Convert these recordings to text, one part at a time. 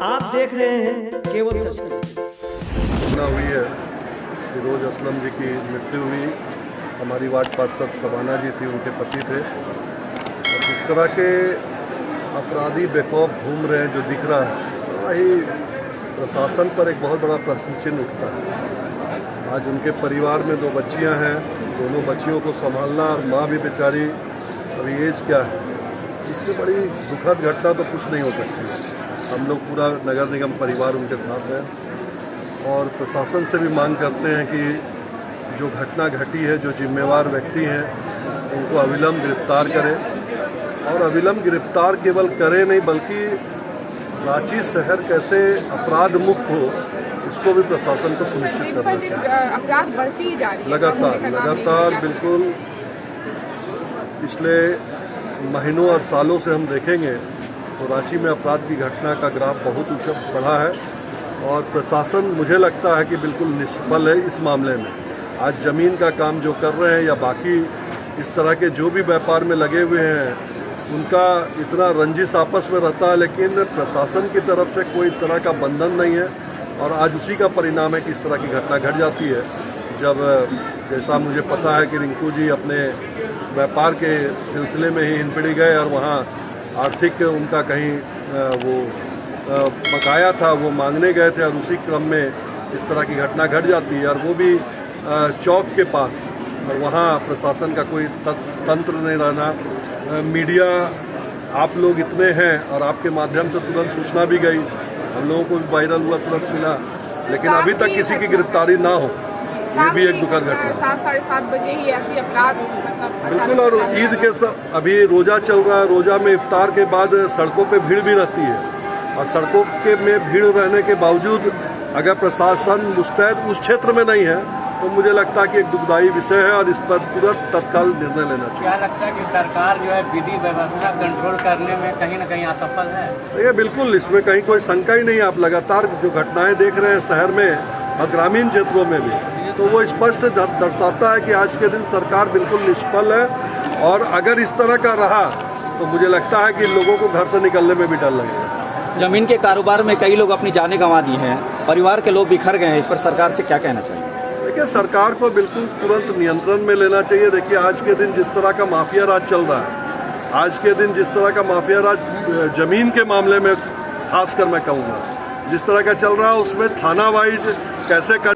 आप देख रहे हैं केवल सच तक। घटना हुई है, फिरोज असलम जी की मृत्यु हुई। हमारी वार्ड पार्षद शबाना जी थी, उनके पति थे। और जिस तरह के अपराधी बेखौफ घूम रहे हैं जो दिख रहा है, वही प्रशासन पर एक बहुत बड़ा प्रश्न चिन्ह उठता है। आज उनके परिवार में 2 बच्चियां हैं, दोनों बच्चियों को संभालना, और माँ भी बेचारी, अभी एज क्या है। इससे बड़ी दुखद घटना तो कुछ नहीं हो सकती। हम लोग पूरा नगर निगम परिवार उनके साथ है और प्रशासन से भी मांग करते हैं कि जो घटना घटी है, जो जिम्मेवार व्यक्ति हैं, उनको अविलंब गिरफ्तार करें। और अविलंब गिरफ्तार केवल करे नहीं, बल्कि रांची शहर कैसे अपराध मुक्त हो, इसको भी प्रशासन को सुनिश्चित करना चाहिए। अपराध बढ़ती जा रही है लगातार बिल्कुल पिछले महीनों और सालों से हम देखेंगे तो रांची में अपराध की घटना का ग्राफ बहुत ऊंचा बढ़ा है और प्रशासन मुझे लगता है कि बिल्कुल निष्फल है इस मामले में। आज जमीन का काम जो कर रहे हैं या बाकी इस तरह के जो भी व्यापार में लगे हुए हैं, उनका इतना रंजिश आपस में रहता है, लेकिन प्रशासन की तरफ से कोई तरह का बंधन नहीं है। और आज उसी का परिणाम है कि इस तरह की घटना घट जाती है। जब जैसा मुझे पता है कि रिंकू जी अपने व्यापार के सिलसिले में ही हिंदपीढ़ी गए और वहाँ आर्थिक उनका कहीं वो बकाया था, वो मांगने गए थे, और उसी क्रम में इस तरह की घटना घट जाती है, और वो भी चौक के पास। और वहाँ प्रशासन का कोई तंत्र नहीं रहना। मीडिया आप लोग इतने हैं और आपके माध्यम से तुरंत सूचना भी गई, हम लोगों को भी वायरल हुआ, तुरंत मिला, लेकिन अभी तक किसी की गिरफ्तारी ना हो, ये भी एक दुखद घटना। 7 साढ़े 7 बजे ही ऐसी अपराध बिल्कुल। और ईद के अभी रोजा चल रहा है, रोजा में इफ्तार के बाद सड़कों पे भीड़ भी रहती है, और सड़कों के में भीड़ रहने के बावजूद अगर प्रशासन मुस्तैद उस क्षेत्र में नहीं है, तो मुझे लगता है कि एक दुखदायी विषय है और इस पर तुरंत तत्काल निर्णय लेना चाहिए। क्या लगता है कि सरकार जो है विधि व्यवस्था कंट्रोल करने में कहीं ना कहीं असफल है? ये बिल्कुल, इसमें कहीं कोई शंका ही नहीं है। आप लगातार जो घटनाएं देख रहे हैं शहर में और ग्रामीण क्षेत्रों में भी, तो वो स्पष्ट दर्शाता है कि आज के दिन सरकार बिल्कुल निष्फल है। और अगर इस तरह का रहा तो मुझे लगता है कि लोगों को घर से निकलने में भी डर लगेगा। जमीन के कारोबार में कई लोग अपनी जानें गंवा दी हैं, परिवार के लोग बिखर गए हैं, इस पर सरकार से क्या कहना चाहिए? देखिए, सरकार को बिल्कुल तुरंत नियंत्रण में लेना चाहिए। देखिए, आज के दिन जिस तरह का माफिया राज चल रहा है, आज के दिन जिस तरह का माफिया राज जमीन के मामले में खासकर मैं कहूँगा जिस तरह का चल रहा है, उसमें थाना वाइज कैसे कर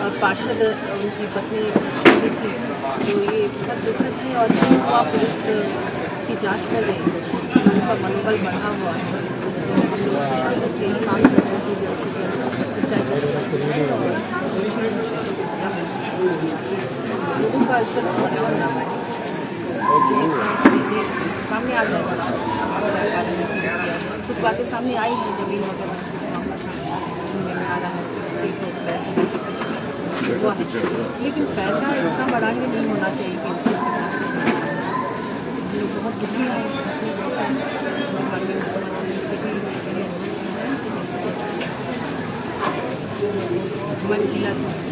और पार्षद उनकी पत्नी थी, तो ये बहुत दुखद है। और जो आप पुलिस इसकी जांच कर रही है, उनका मनोबल बढ़ा हुआ है, तो हम लोग प्रशासन से यही मांग करते हैं कि सच्चाई लोगों का इस तरह ना बढ़े, सामने आ जाएगा। कुछ बातें सामने आई हैं, जमीन वगैरह सुनने में आ रहा है, लेकिन पैसा इतना बड़ा ही नहीं होना चाहिए कि इसमें लोग बहुत दुखी हैं इस घटना से।